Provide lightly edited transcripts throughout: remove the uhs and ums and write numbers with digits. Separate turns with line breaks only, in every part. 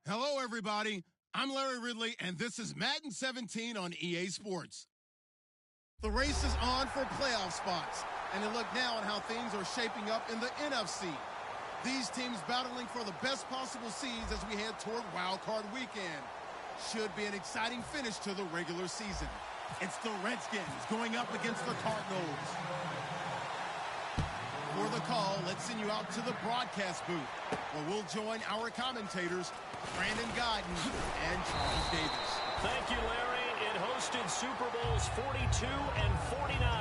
Hello, everybody. I'm Larry Ridley, and this is Madden 17 on EA Sports. The race is on for playoff spots, and a look now at how things are shaping up in the NFC. These teams battling for the best possible seeds as we head toward Wild Card Weekend. Should be an exciting finish to the regular season. It's the Redskins going up against the Cardinals. For the call, let's send you out to the broadcast booth, where we'll join our commentators, Brandon Guyton and Charles Davis.
Thank you, Larry. It hosted Super Bowls 42 and 49.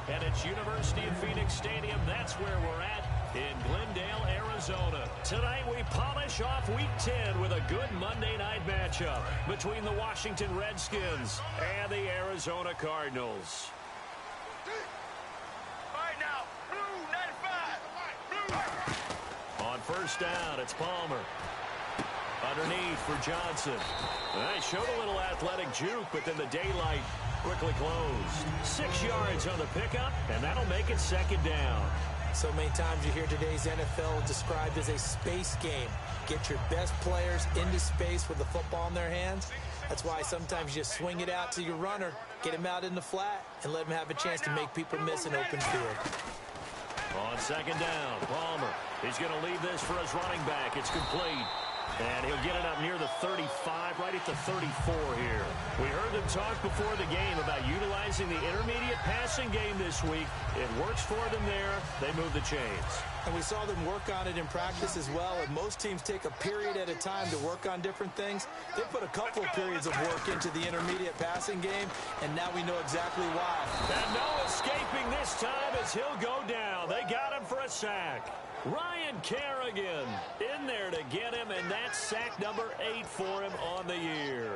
And it's University of Phoenix Stadium. That's where we're at in Glendale, Arizona. Tonight we polish off Week 10 with a good Monday night matchup between the Washington Redskins and the Arizona Cardinals. On first down, it's Palmer. Underneath for Johnson. They showed a little athletic juke, but then the daylight quickly closed. 6 yards on the pickup, and that'll make it second down.
So many times you hear today's NFL described as a space game. Get your best players into space with the football in their hands. That's why sometimes you just swing it out to your runner, get him out in the flat, and let him have a chance to make people miss an open field.
On second down, Palmer. He's going to leave this for his running back. It's complete. And he'll get it up near the 35, right at the 34 here. We heard them talk before the game about utilizing the intermediate passing game this week. It works for them there. They move the chains.
And we saw them work on it in practice as well. And most teams take a period at a time to work on different things. They put a couple of periods of work into the intermediate passing game, and now we know exactly why.
And no escaping this time as he'll go down. They got him for a sack. Ryan Kerrigan in there to get him, and that's sack number 8 for him on the year.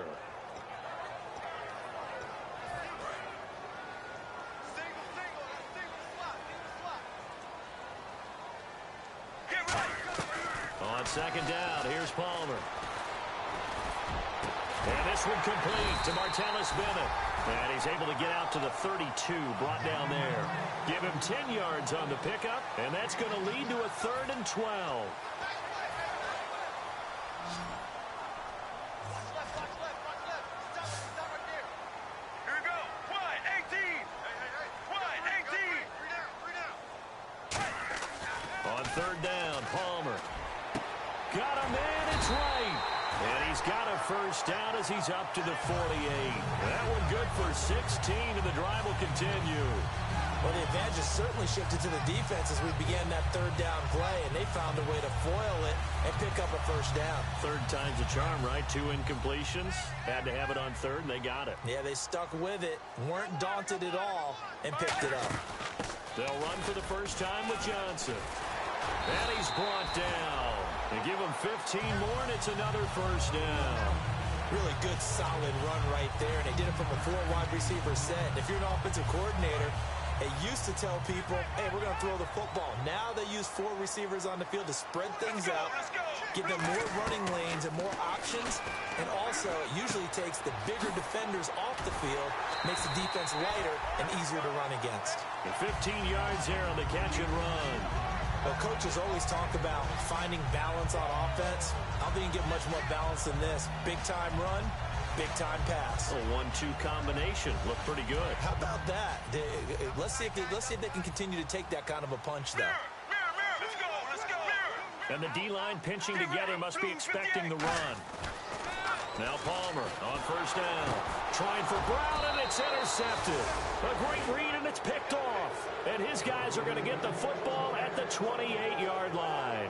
On second down, here's Palmer. And this one complete to Martellus Bennett. And he's able to get out to the 32, brought down there. Give him 10 yards on the pickup, and that's going to lead to a 3rd and 12. On third down, Palmer. Got him in, it's right. And he's got a first down as he's up to the 48. That one good for 16, and the drive will continue.
Well, the advantage has certainly shifted to the defense as we began that third down play, and they found a way to foil it and pick up a first down.
Third time's a charm, right? 2 incompletions. Had to have it on third, and they got it.
Yeah, they stuck with it, weren't daunted at all, and picked it up.
They'll run for the first time with Johnson. And he's brought down. They give him 15 more, and it's another first down.
Really good, solid run right there, and they did it from a 4 wide receiver set. And if you're an offensive coordinator, they used to tell people, hey, we're going to throw the football. Now they use 4 receivers on the field to spread things out, give them more running lanes and more options, and also it usually takes the bigger defenders off the field, makes the defense lighter and easier to run against.
And 15 yards there on the catch and run.
Well, coaches always talk about finding balance on offense. I don't think you can get much more balance than this. Big-time run, big-time pass.
A 1-2 combination. Looked pretty good.
How about that? Let's see if they can continue to take that kind of a punch, though.
Let's go.
And the D-line pinching together must be expecting the run. Now Palmer on first down. Trying for Brown, and it's intercepted. A great read, and it's picked off. And his guys are going to get the football at the 28-yard line.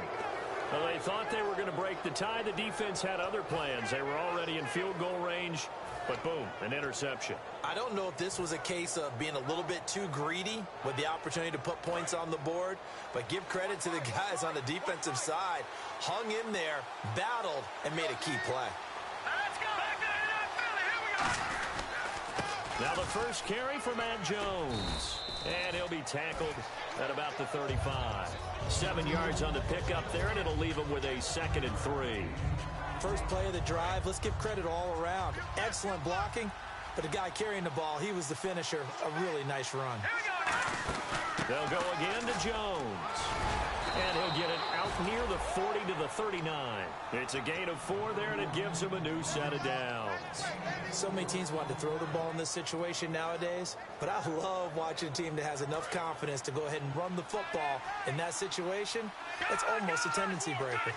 Well, they thought they were going to break the tie. The defense had other plans. They were already in field goal range, but boom, an interception.
I don't know if this was a case of being a little bit too greedy with the opportunity to put points on the board, but give credit to the guys on the defensive side. Hung in there, battled, and made a key play.
Now the first carry for Matt Jones. And he'll be tackled at about the 35. 7 yards on the pickup there, and it'll leave him with a 2nd and 3.
First play of the drive, let's give credit all around. Excellent blocking, but the guy carrying the ball, he was the finisher. A really nice run.
They'll go again to Jones. And he'll get it out near the 40 to the 39. It's a gain of 4 there, and it gives him a new set of downs.
So many teams want to throw the ball in this situation nowadays, but I love watching a team that has enough confidence to go ahead and run the football. In that situation, it's almost a tendency breaker.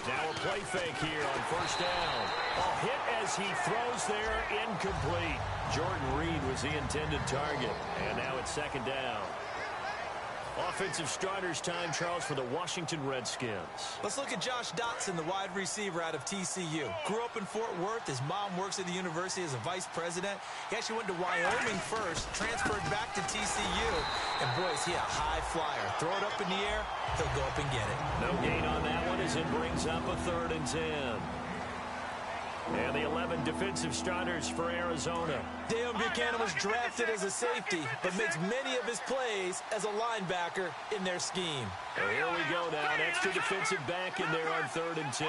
Now a play fake here on first down. A hit as he throws there, incomplete. Jordan Reed was the intended target, and now it's second down. Offensive starters time, Charles, for the Washington Redskins.
Let's look at Josh Dotson, the wide receiver out of TCU. Grew up in Fort Worth. His mom works at the university as a vice president. He actually went to Wyoming first, transferred back to TCU. And, boy, is he a high flyer. Throw it up in the air, he'll go up and get it.
No gain on that one as it brings up a 3rd and 10. And the 11 defensive starters for Arizona.
Deion Buchanan was drafted as a safety, but makes many of his plays as a linebacker in their scheme.
Well, here we go now. An extra defensive back in there on 3rd and 10.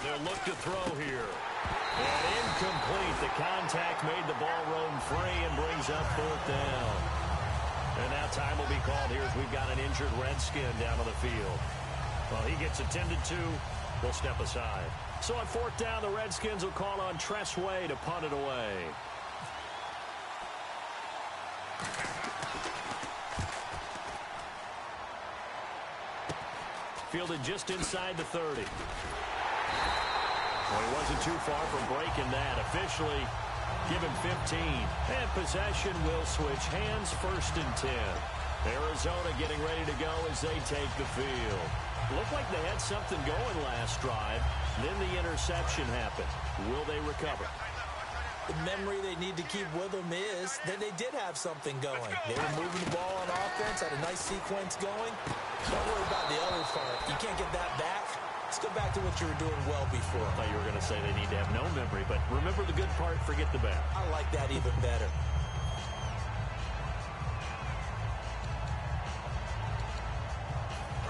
They'll look to throw here. And incomplete. The contact made the ball roam free and brings up 4th down. And now time will be called here as we've got an injured Redskin down on the field. Well, he gets attended to. We'll step aside. So on 4th down, the Redskins will call on Tress Way to punt it away. Fielded just inside the 30. Well, he wasn't too far from breaking that. Officially, give him 15. And possession will switch hands, 1st and 10. Arizona getting ready to go as they take the field. Looked like they had something going last drive. Then the interception happened. Will they recover?
The memory they need to keep with them is that they did have something going. They were moving the ball on offense, had a nice sequence going. Don't worry about the other part. You can't get that back. Let's go back to what you were doing well before.
I thought you were going to say they need to have no memory, but remember the good part, forget the bad.
I like that even better.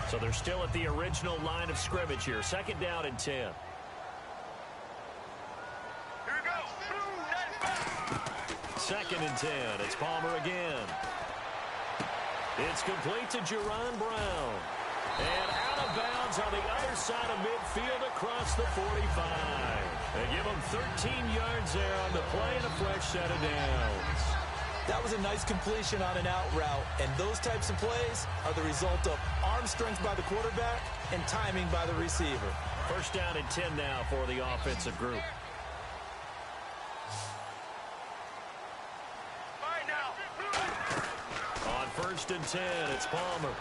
So they're still at the original line of scrimmage here. 2nd down and 10.
Here we go.
2nd and 10. It's Palmer again. It's complete to Jerron Brown. And out of bounds on the other side of midfield across the 45. They give him 13 yards there on the play and a fresh set of downs.
That was a nice completion on an out route, and those types of plays are the result of arm strength by the quarterback and timing by the receiver.
1st down and 10 now for the offensive group. On 1st and 10, it's Palmer.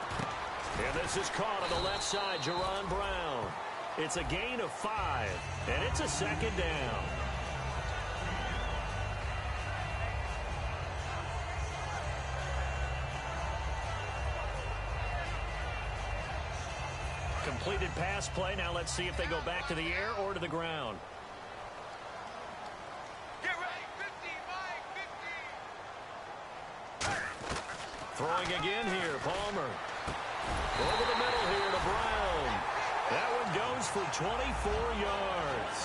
And this is caught on the left side, Jerron Brown. It's a gain of 5, and it's a 2nd down. Completed pass play. Now let's see if they go back to the air or to the ground.
Get ready. 50, Mike, 50.
Throwing again here, Palmer. Over the middle here to Brown. That one goes for 24 yards.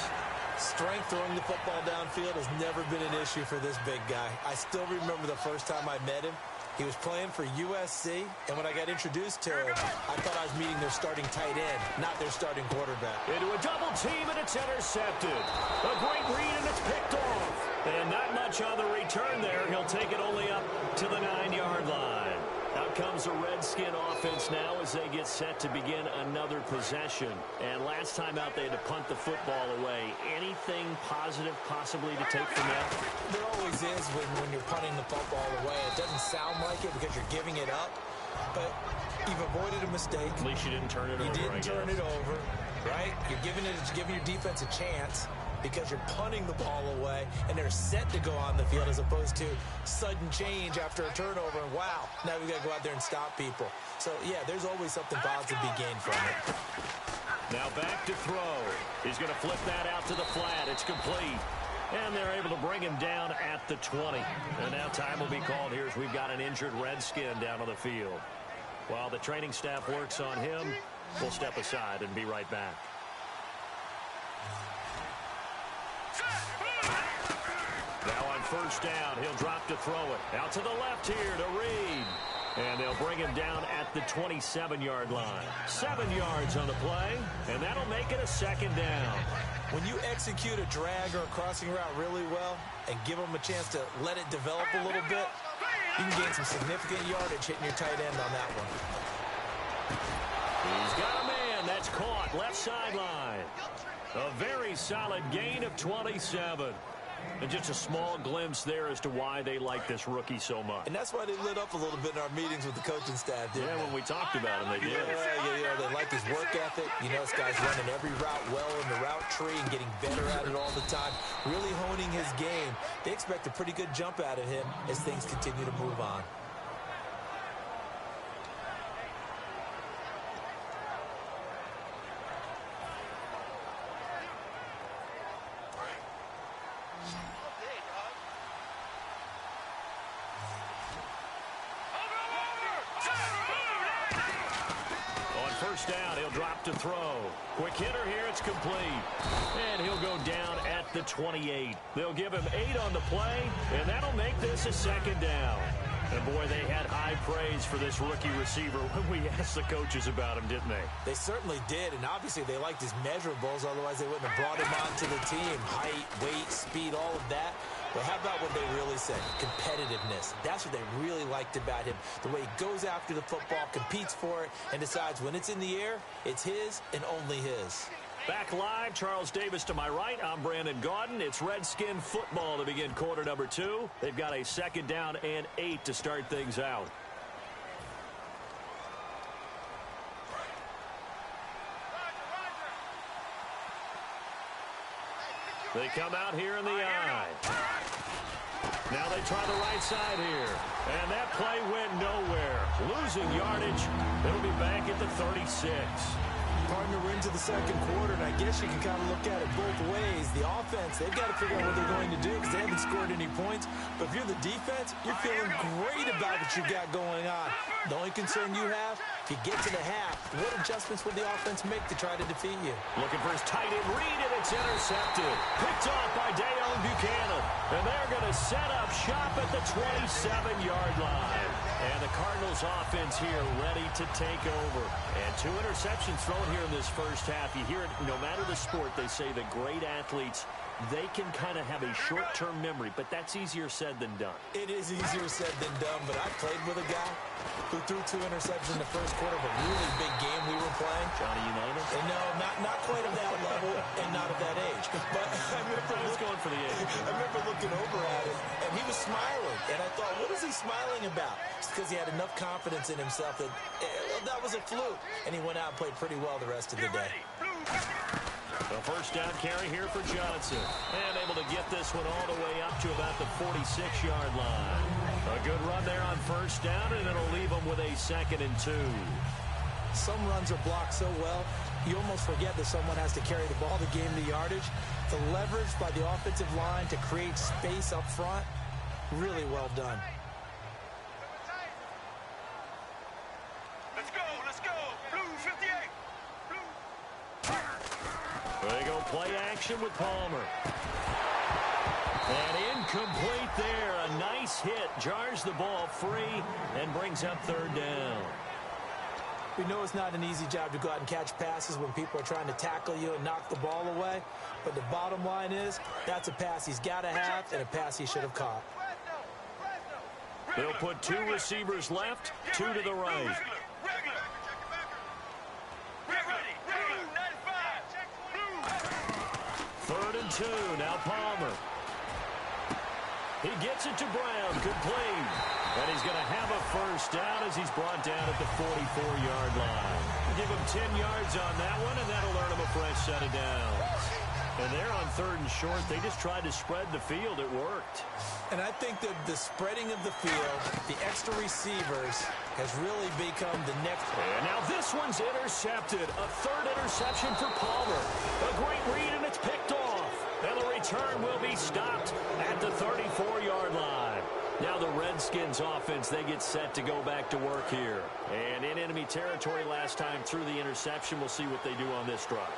Strength throwing the football downfield has never been an issue for this big guy. I still remember the first time I met him. He was playing for USC, and when I got introduced to him, I thought I was meeting their starting tight end, not their starting quarterback.
Into a double team, and it's intercepted. A great read, and it's picked off. And not much on the return there. He'll take it only up to the 9-yard line. Out comes the Redskin offense now as they get set to begin another possession. And last time out, they had to punt the football away. Anything positive possibly to take from that?
There always is when you're punting the football away. It doesn't sound like it because you're giving it up, but you've avoided a mistake.
At least you didn't turn it over,
You didn't turn it over, right? You're giving your defense a chance because you're punting the ball away, and they're set to go on the field as opposed to sudden change after a turnover, and wow, now we've got to go out there and stop people. So, yeah, there's always something positive to be gained from it.
Now back to throw. He's going to flip that out to the flat. It's complete. And they're able to bring him down at the 20. And now time will be called here as we've got an injured Redskin down on the field. While the training staff works on him, we'll step aside and be right back. Now on first down, he'll drop to throw it. Out to the left here to Reed. And they'll bring him down at the 27-yard line. 7 yards on the play, and that'll make it a second down.
When you execute a drag or a crossing route really well and give them a chance to let it develop a little bit, you can gain some significant yardage hitting your tight end on that one.
He's got a man. That's caught. Left sideline. A very solid gain of 27. And just a small glimpse there as to why they like this rookie so much.
And that's why they lit up a little bit in our meetings with the coaching staff, didn't they?
When we talked about him, they did.
Yeah, they like his work ethic. You know, this guy's running every route well in the route tree and getting better at it all the time, really honing his game. They expect a pretty good jump out of him as things continue to move on.
First down, he'll drop to throw. Quick hitter here, it's complete. And he'll go down at the 28. They'll give him 8 on the play, and that'll make this a second down. And boy, they had high praise for this rookie receiver when we asked the coaches about him, didn't they?
They certainly did, and obviously they liked his measurables, otherwise they wouldn't have brought him onto the team. Height, weight, speed, all of that. But how about what they really said? Competitiveness. That's what they really liked about him. The way he goes after the football, competes for it, and decides when it's in the air, it's his and only his.
Back live, Charles Davis to my right. I'm Brandon Gaudin. It's Redskin football to begin quarter number 2. They've got a second down and 8 to start things out. They come out here in the I. Now they try the right side here. And that play went nowhere. Losing yardage. It'll be back at the 36.
Partner, we're into the second quarter, and I guess you can kind of look at it both ways. The offense, they've got to figure out what they're going to do because they haven't scored any points. But if you're the defense, you're feeling great about what you got going on. The only concern you have, if you get to the half, what adjustments would the offense make to try to defeat you?
Looking for his tight end read, and it's intercepted. Picked off by Dayon Buchanan. And they're going to set up shop at the 27-yard line. And the Cardinals offense here ready to take over. And 2 interceptions thrown here in this first half. You hear it, no matter the sport, they say the great athletes, they can kind of have a short-term memory, but that's easier said than done.
It is easier said than done, but I played with a guy who threw 2 interceptions in the first quarter of a really big game we were playing.
Johnny Unitas?
And no, not quite at that level and not at that age. But I remember
going for the age.
I remember looking over at him, and he was smiling. And I thought, what is he smiling about? It's because he had enough confidence in himself that that was a fluke. And he went out and played pretty well the rest of the day.
The first down carry here for Johnson. And able to get this one all the way up to about the 46-yard line. A good run there on first down, and it'll leave them with a 2nd and 2.
Some runs are blocked so well, you almost forget that someone has to carry the ball to gain the yardage. The leverage by the offensive line to create space up front, really well done.
Let's go. Blue 58.
They go play action with Palmer. And incomplete there. A nice hit. Jars the ball free and brings up 3rd down.
We know it's not an easy job to go out and catch passes when people are trying to tackle you and knock the ball away. But the bottom line is, that's a pass he's got to have and a pass he should have caught.
They'll put 2 receivers left, 2 to the right. 3rd and 2. Now Palmer. He gets it to Brown. Complete. And he's going to have a first down as he's brought down at the 44-yard line. Give him 10 yards on that one, and that'll earn him a fresh set of downs. And there on 3rd and short, they just tried to spread the field. It worked.
And I think that the spreading of the field, the extra receivers, has really become the next.
And now this one's intercepted. A 3rd interception for Palmer. A great read, and it's picked off. And the return will be stopped at the 34-yard line. Now the Redskins offense, they get set to go back to work here. And in enemy territory last time through the interception. We'll see what they do on this drive.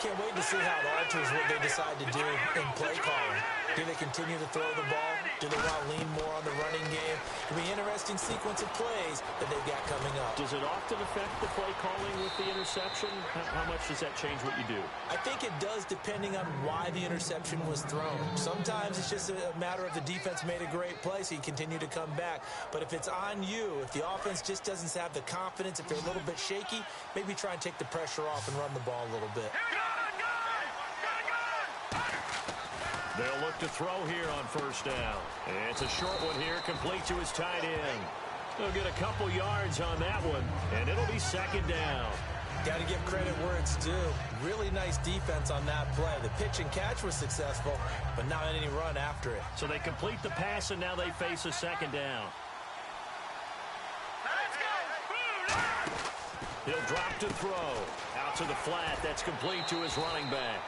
Can't wait to see how it alters what they decide to do in play calling. Do they continue to throw the ball? Do they want to lean more on the running game? It'll be an interesting sequence of plays that they've got coming up.
Does it often affect the play calling with the interception? How much does that change what you do?
I think it does depending on why the interception was thrown. Sometimes it's just a matter of the defense made a great play, so you continue to come back. But if it's on you, if the offense just doesn't have the confidence, if they're a little bit shaky, maybe try and take the pressure off and run the ball a little bit.
They'll look to throw here on first down. It's a short one here, complete to his tight end. He'll get a couple yards on that one, and it'll be second down.
Got to give credit where it's due. Really nice defense on that play. The pitch and catch was successful, but not any run after it.
So they complete the pass, and now they face a second down. He'll drop to throw. Out to the flat. That's complete to his running back.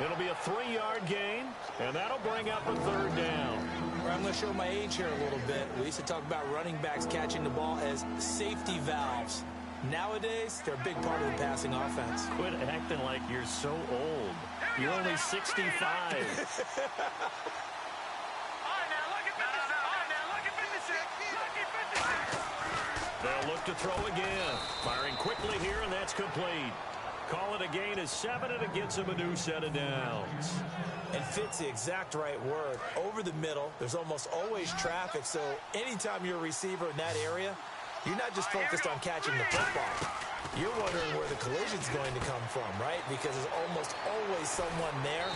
It'll be a 3-yard gain, and that'll bring up a third down.
I'm going to show my age here a little bit. We used to talk about running backs catching the ball as safety valves. Nowadays, they're a big part of the passing offense.
Quit acting like you're so old. You're only 65. They'll look to throw again. Firing quickly here, and that's complete. Call it a gain of 7, and it gets him a new set of downs.
And fits the exact right word. Over the middle, there's almost always traffic, so anytime you're a receiver in that area, you're not just focused on catching the football. You're wondering where the collision's going to come from, right? Because there's almost always someone there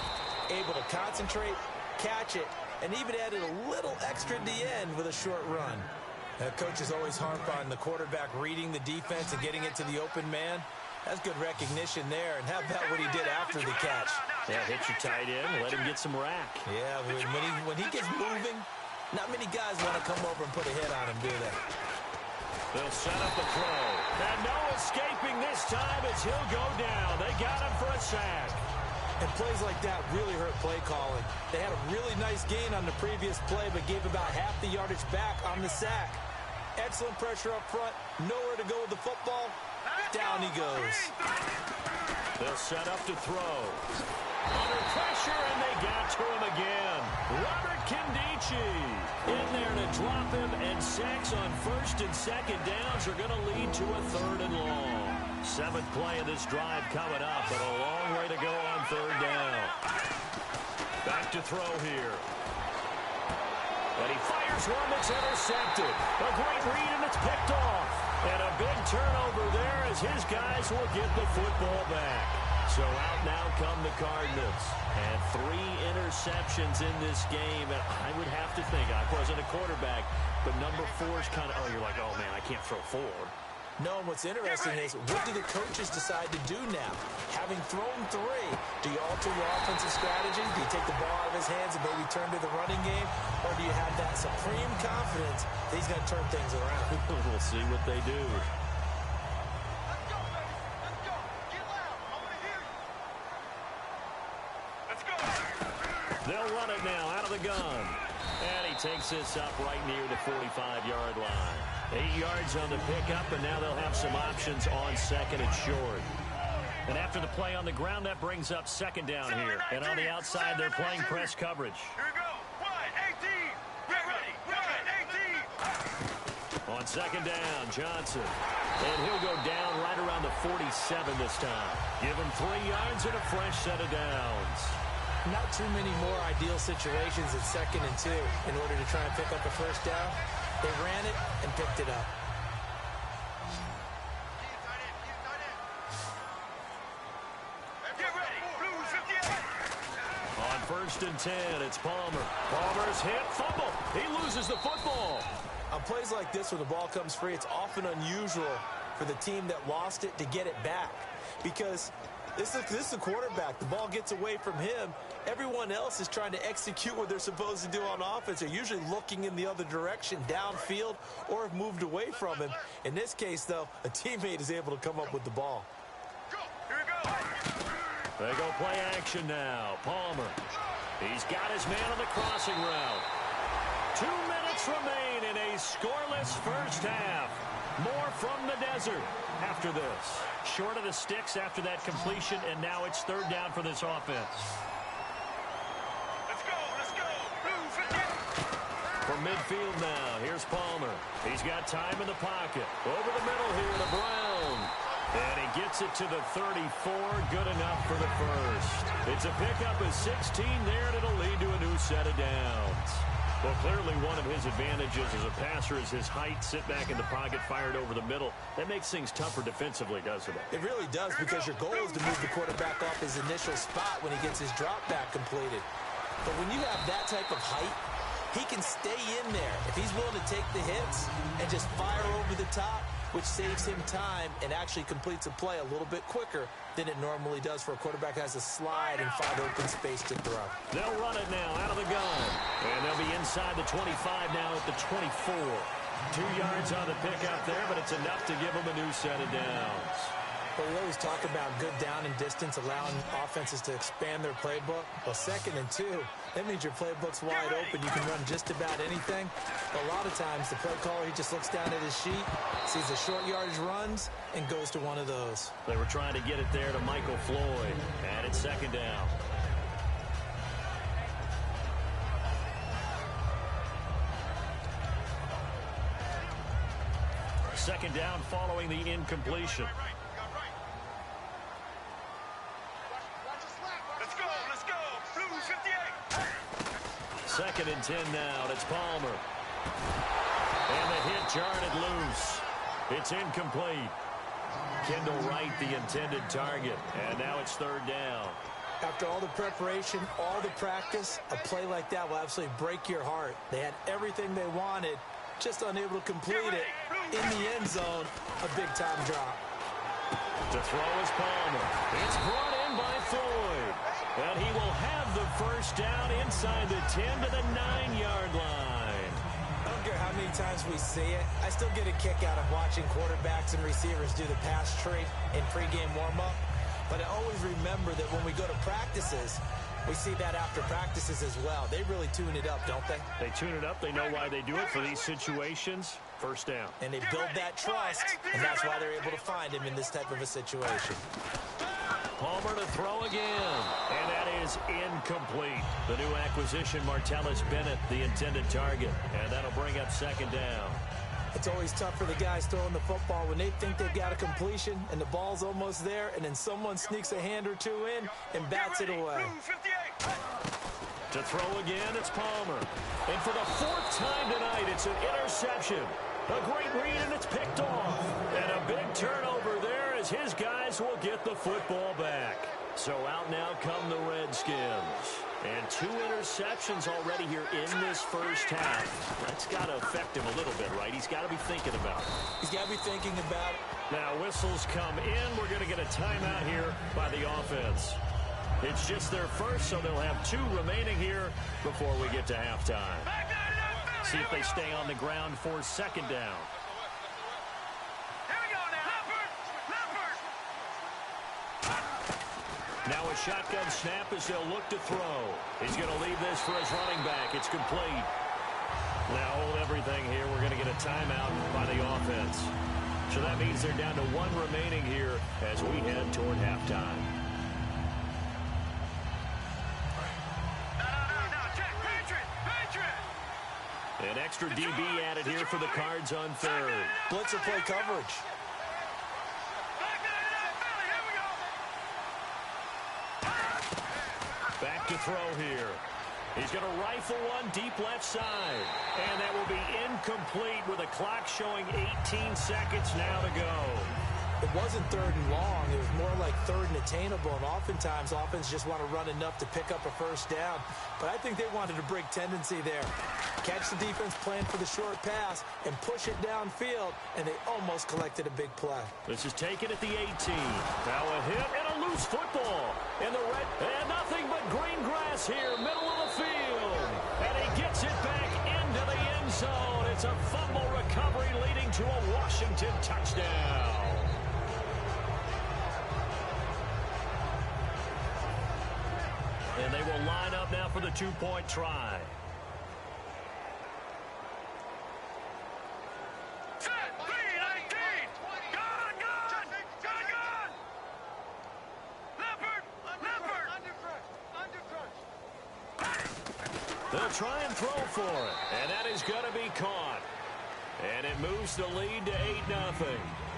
able to concentrate, catch it, and even added a little extra at the end with a short run. Coaches always harp on the quarterback reading the defense and getting it to the open man. That's good recognition there. And how about what he did after the catch?
Yeah, hit your tight end, let him get some rack.
Yeah, when he gets moving, not many guys want to come over and put a hit on him, do they?
They'll set up the throw. And no escaping this time as he'll go down. They got him for a sack.
And plays like that really hurt play calling. They had a really nice gain on the previous play, but gave about half the yardage back on the sack. Excellent pressure up front. Nowhere to go with the football. Down he goes.
They'll set up to throw. Under pressure, and they got to him again. Robert Kindici in there to drop him, and sacks on first and second downs are going to lead to a 3rd and long. 7th play of this drive coming up, but a long way to go on 3rd down. Back to throw here. And he fires one that's intercepted. A great read, and it's picked off. And a big turnover there as his guys will get the football back. So out now come the Cardinals. And 3 interceptions in this game. And I would have to think, I wasn't a quarterback, but number 4 is kind of, you're like, oh, man, I can't throw 4.
No, and what's interesting is, what do the coaches decide to do now? Having thrown 3, do you alter your offensive strategy? Do you take the ball out of his hands and maybe turn to the running game? Or do you have that supreme confidence that he's going to turn things around?
We'll see what they do.
Let's go, baby. Let's go. Get loud. I want to hear you. Let's go.
They'll run it now out of the gun. And he takes this up right near the 45-yard line. 8 yards on the pickup, and now they'll have some options on 2nd and short. And after the play on the ground, that brings up 2nd down here. And on the outside, they're playing press coverage.
Here we go. 1-18. Get ready. 1-18.
On 2nd down, Johnson. And he'll go down right around the 47 this time. Give him 3 yards and a fresh set of downs.
Not too many more ideal situations at 2nd and 2 in order to try and pick up a first down. They ran it and picked it up.
Get ready. Blue 58.
On 1st and 10, it's Palmer. Palmer's hit, fumble. He loses the football.
On plays like this where the ball comes free, it's often unusual for the team that lost it to get it back. Because this is the quarterback. The ball gets away from him. Everyone else is trying to execute what they're supposed to do on offense. They're usually looking in the other direction, downfield, or have moved away from him. In this case, though, a teammate is able to come up with the ball.
Go. Here we go.
They go play action now. Palmer. He's got his man on the crossing route. 2 minutes remain in a scoreless first half. More from the desert after this. Short of the sticks after that completion, and now it's third down for this offense.
Let's go, let's go. Blue 50.
From midfield now, here's Palmer. He's got time in the pocket. Over the middle here to Brown. And he gets it to the 34. Good enough for the first. It's a pickup of 16 there, and it'll lead to a new set of downs. Well, clearly one of his advantages as a passer is his height. Sit back in the pocket, fired over the middle. That makes things tougher defensively, doesn't it?
It really does, because your goal is to move the quarterback off his initial spot when he gets his drop back completed. But when you have that type of height, he can stay in there if he's willing to take the hits and just fire over the top, which saves him time and actually completes a play a little bit quicker than it normally does for a quarterback that has to slide and find open space to throw.
They'll run it now out of the gun. And they'll be inside the 25 now at the 24. 2 yards on the pickup there, but it's enough to give them a new set of downs.
But we always talk about good down and distance, allowing offenses to expand their playbook. Well, 2nd and 2, that means your playbook's wide open. You can run just about anything. But a lot of times, the play caller, he just looks down at his sheet, sees the short yardage runs, and goes to one of those.
They were trying to get it there to Michael Floyd. And it's 2nd down. Second down following the incompletion.
Let's go, let's go. Blue 58.
2nd and 10 now. It's Palmer. And the hit jarred it loose. It's incomplete. Kendall Wright, the intended target. And now it's 3rd down.
After all the preparation, all the practice, a play like that will absolutely break your heart. They had everything they wanted, just unable to complete it. In the end zone, a big-time drop.
To throw is Palmer. It's brought in by Floyd. And he will have the first down inside the 10 to the 9-yard line.
I don't care how many times we see it. I still get a kick out of watching quarterbacks and receivers do the pass tree in pregame warm-up. But I always remember that when we go to practices, we see that after practices as well. They really tune it up, don't they?
They tune it up. They know why they do it for these situations. First down.
And they build that trust, and that's why they're able to find him in this type of a situation.
Palmer to throw again. And that is incomplete. The new acquisition, Martellus Bennett, the intended target. And that'll bring up 2nd down.
It's always tough for the guys throwing the football when they think they've got a completion and the ball's almost there, and then someone sneaks a hand or two in and bats it away.
To throw again, it's Palmer. And for the 4th time tonight, it's an interception. A great read, and it's picked off. And a big turnover there as his guys will get the football back. So out now come the Redskins. And 2 interceptions already here in this first half. That's got to affect him a little bit, right? He's got to be thinking about it.
He's got to be thinking about it.
Now whistles come in. We're going to get a timeout here by the offense. It's just their first, so they'll have 2 remaining here before we get to halftime. See if they stay on the ground for 2nd down. Now a shotgun snap as they'll look to throw. He's going to leave this for his running back. It's complete. Now hold everything here. We're going to get a timeout by the offense. So that means they're down to 1 remaining here as we head toward halftime. An extra DB added here for the Cards on 3rd.
Blitzer play coverage.
Back to throw here. He's going to rifle one deep left side. And that will be incomplete with a clock showing 18 seconds now to go.
It wasn't 3rd and long. It was more like 3rd and attainable. And oftentimes, offense just want to run enough to pick up a first down. But I think they wanted a break tendency there. Catch the defense playing for the short pass and push it downfield. And they almost collected a big play.
This is taken at the 18. Now a hit and a loose football. And the red, and nothing but green grass here, middle of the field. And he gets it back into the end zone. It's a fumble recovery leading to a Washington touchdown. And they will line up now for the 2-point try. They'll try and throw for it, and that is going to be caught. And it moves the lead to 8-0.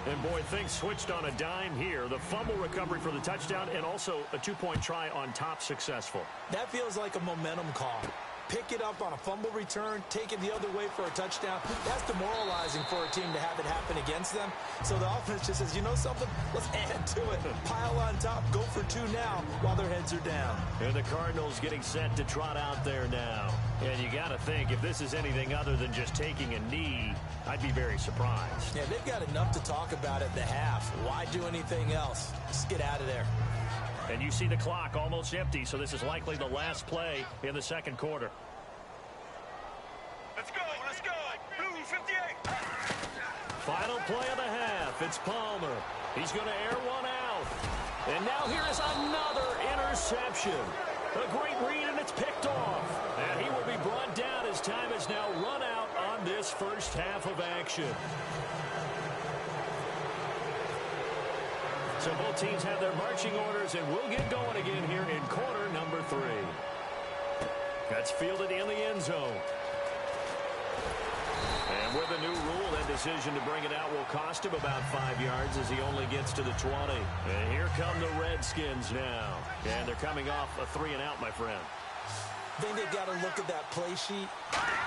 And, boy, things switched on a dime here. The fumble recovery for the touchdown and also a two-point try on top successful.
That feels like a momentum call. Pick it up on a fumble return, take it the other way for a touchdown. That's demoralizing for a team to have it happen against them. So the offense just says, you know something? Let's add to it. Pile on top, go for two now while their heads are down.
And the Cardinals getting set to trot out there now. And you got to think, if this is anything other than just taking a knee, I'd be very surprised.
Yeah, they've got enough to talk about at the half. Why do anything else? Just get out of there.
And you see the clock almost empty, so this is likely the last play in the second quarter.
Let's go, let's go. Blue 58.
Final play of the half. It's Palmer. He's going to air one out. And now here is another interception. A great read, and it's picked off. And he will be brought down as time has now run out on this first half of action. So both teams have their marching orders, and we'll get going again here in quarter number 3. That's fielded in the end zone. And with a new rule, that decision to bring it out will cost him about 5 yards as he only gets to the 20. And here come the Redskins now. And they're coming off a 3-and-out, my friend.
I think they've got to look at that play sheet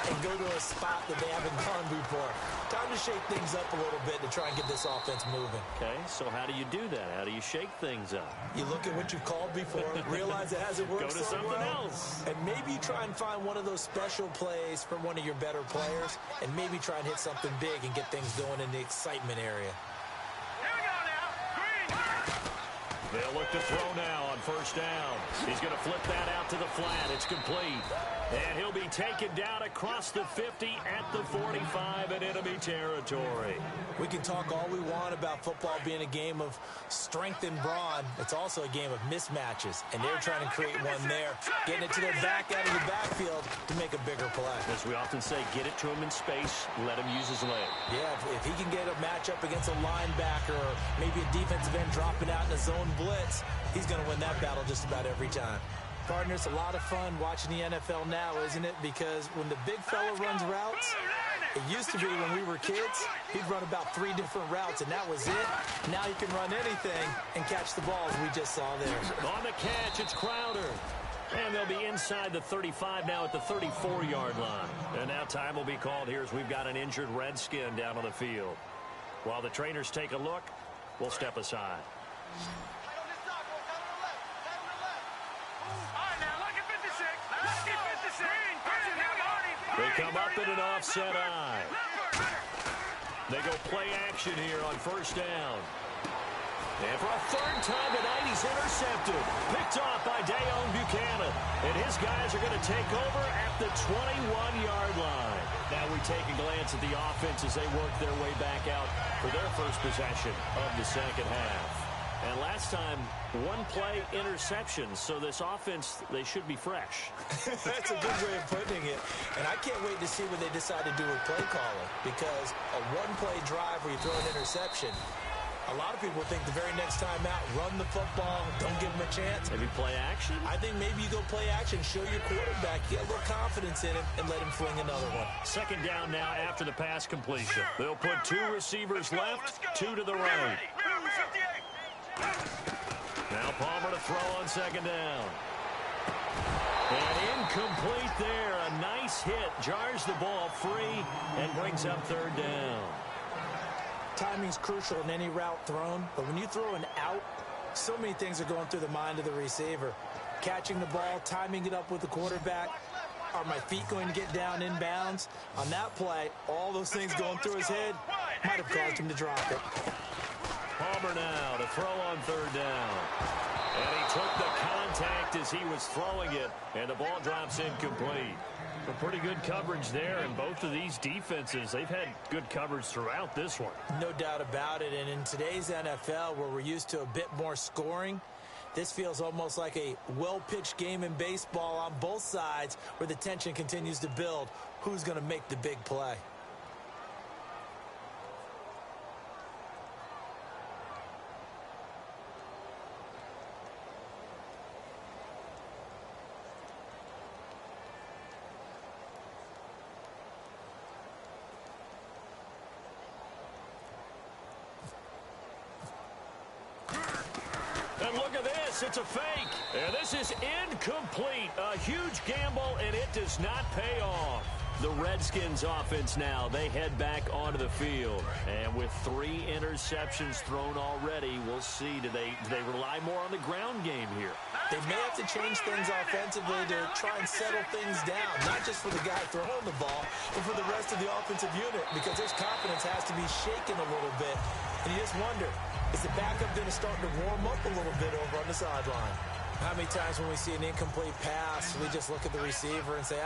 and go to a spot that they haven't gone before. Time to shake things up a little bit to try and get this offense moving.
Okay, so how do you do that? How do you shake things up?
You look at what you've called before, realize it hasn't worked
Go to
so
something
well,
else.
and maybe you try and find one of those special plays from one of your better players, and maybe try and hit something big and get things going in the excitement area.
Here we go now. Green.
They'll look to throw now on first down. He's going to flip that out to the flat. It's complete. And he'll be taken down across the 50 at the 45 in enemy territory.
We can talk all we want about football being a game of strength and brawn. It's also a game of mismatches, and they're trying to create one there, getting it to their back out of the backfield to make a bigger play.
As we often say, get it to him in space, let him use his leg.
Yeah, if he can get a matchup against a linebacker or maybe a defensive end dropping out in a zone blitz, he's going to win that battle just about every time. Partner, it's a lot of fun watching the NFL now, isn't it? Because when the big fella runs routes, it used to be when we were kids, he'd run about 3 different routes, and that was it. Now he can run anything and catch the balls we just saw there.
On the catch, it's Crowder. And they'll be inside the 35 now at the 34-yard line. And now time will be called here as we've got an injured Redskin down on the field. While the trainers take a look, we'll step aside. They come up in an offset eye. They go play action here on first down. And for a third time tonight, he's intercepted. Picked off by Dayon Buchanan. And his guys are going to take over at the 21-yard line. Now we take a glance at the offense as they work their way back out for their first possession of the second half. And last time, one play interception. So this offense, they should be fresh.
That's a good way of putting it. And I can't wait to see what they decide to do with play calling. Because a one-play drive where you throw an interception, a lot of people think the very next time out, run the football, don't give them a chance.
Maybe play action?
I think maybe you go play action, show your quarterback, get a little confidence in him, and let him fling another one.
Second down now after the pass completion. They'll put 2 receivers left, 2 to the right. Now Palmer to throw on second down. And incomplete there. A nice hit. Jars the ball free and brings up third down.
Timing's crucial in any route thrown, but when you throw an out, so many things are going through the mind of the receiver. Catching the ball, timing it up with the quarterback. Are my feet going to get down inbounds? On that play, all those things going through his head might have caused him to drop it.
Palmer now to throw on third down. And he took the contact as he was throwing it, and the ball drops incomplete. A pretty good coverage there, and both of these defenses, they've had good coverage throughout this one.
No doubt about it, and in today's NFL, where we're used to a bit more scoring, this feels almost like a well-pitched game in baseball on both sides where the tension continues to build. Who's going to make the big play?
look at this. It's a fake. And this is incomplete. A huge gamble, and it does not pay off. The Redskins offense now, they head back onto the field. And with 3 interceptions thrown already, we'll see. Do they rely more on the ground game here?
They may have to change things offensively to try and settle things down, not just for the guy throwing the ball, but for the rest of the offensive unit, because his confidence has to be shaken a little bit. And you just wonder, is the backup going to start to warm up a little bit over on the sideline? How many times when we see an incomplete pass, we just look at the receiver and say,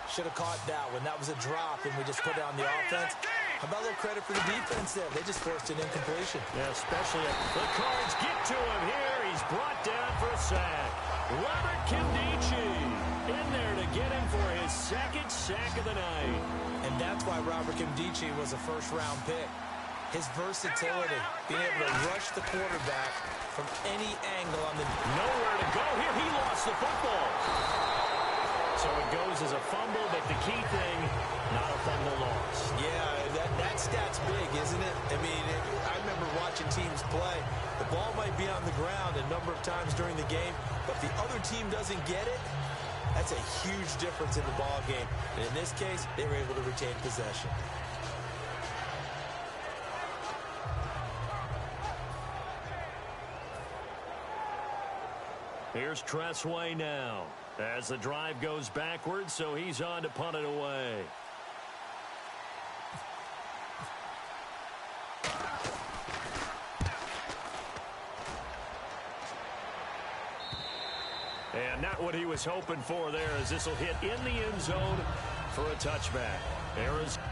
should have caught that one. That was a drop, and we just put it on the offense. How about a little credit for the defense there? They just forced an incompletion.
Yeah, especially the Cards get to him here. He's brought down for a sack. Robert Kimdichie in there to get him for his 2nd sack of the night.
And that's why Robert Kimdichie was a first-round pick. His versatility, being able to rush the quarterback from any angle on the...
Nowhere to go here. He lost the football. So it goes as a fumble, but the key thing, not a fumble loss.
Yeah, that stat's big, isn't it? I mean, I remember watching teams play. The ball might be on the ground a number of times during the game, but if the other team doesn't get it, that's a huge difference in the ball game. And in this case, they were able to retain possession.
Here's Tressway now as the drive goes backwards, so he's on to punt it away. And not what he was hoping for there, as this will hit in the end zone for a touchback. Arizona.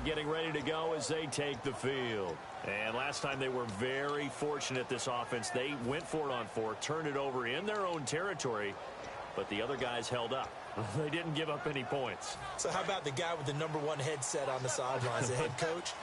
Getting ready to go as they take the field. And last time they were very fortunate, this offense. They went for it on 4, turned it over in their own territory, but the other guys held up. They didn't give up any points.
So how about the guy with the #1 headset on the sidelines, the head coach?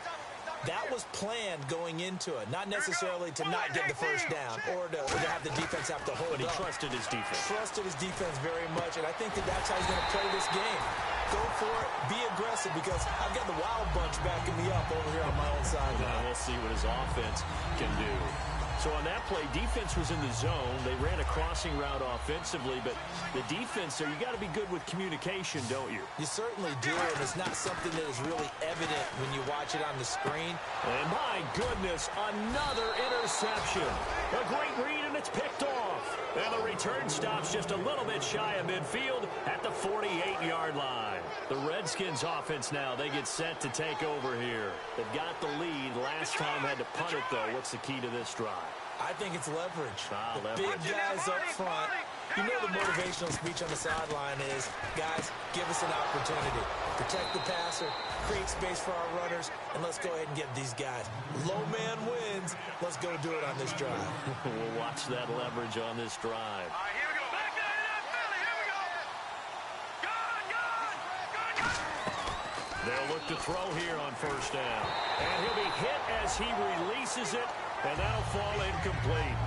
That was planned going into it, not necessarily to not get the first down or to have the defense have to hold
But he
up.
trusted his defense.
Trusted his defense very much, and I think that's how he's going to play this game. Go for it, be aggressive, because I've got the Wild Bunch backing me up over here on my own side.
Now we'll see what his offense can do. So on that play, defense was in the zone. They ran a crossing route offensively, but the defense there, you got to be good with communication, don't you?
You certainly do, and it's not something that is really evident when you watch it on the screen.
And my goodness, another interception. A great read, and it's picked off. And the return stops just a little bit shy of midfield at the 48-yard line. The Redskins offense now, they get set to take over here. They've got the lead. Last time had to punt it, though. What's the key to this drive?
I think it's leverage.
Leverage.
Big guys up front. You know the motivational speech on the sideline is, guys, give us an opportunity. Protect the passer, create space for our runners, and let's go ahead and get these guys. Low man wins. Let's go do it on this drive.
We'll watch that leverage on this drive.
All right, here we go. Back there in that Philly. Here we go. Good.
They'll look to throw here on first down. And he'll be hit as he releases it, and that'll fall incomplete.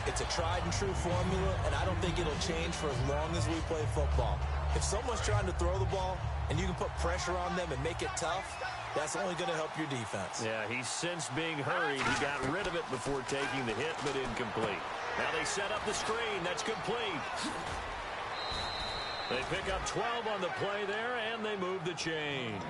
It's a tried-and-true formula, and I don't think it'll change for as long as we play football. If someone's trying to throw the ball and you can put pressure on them and make it tough, that's only going to help your defense.
Yeah, he's since being hurried. He got rid of it before taking the hit, but incomplete. Now they set up the screen. That's complete. They pick up 12 on the play there, and they move the chains.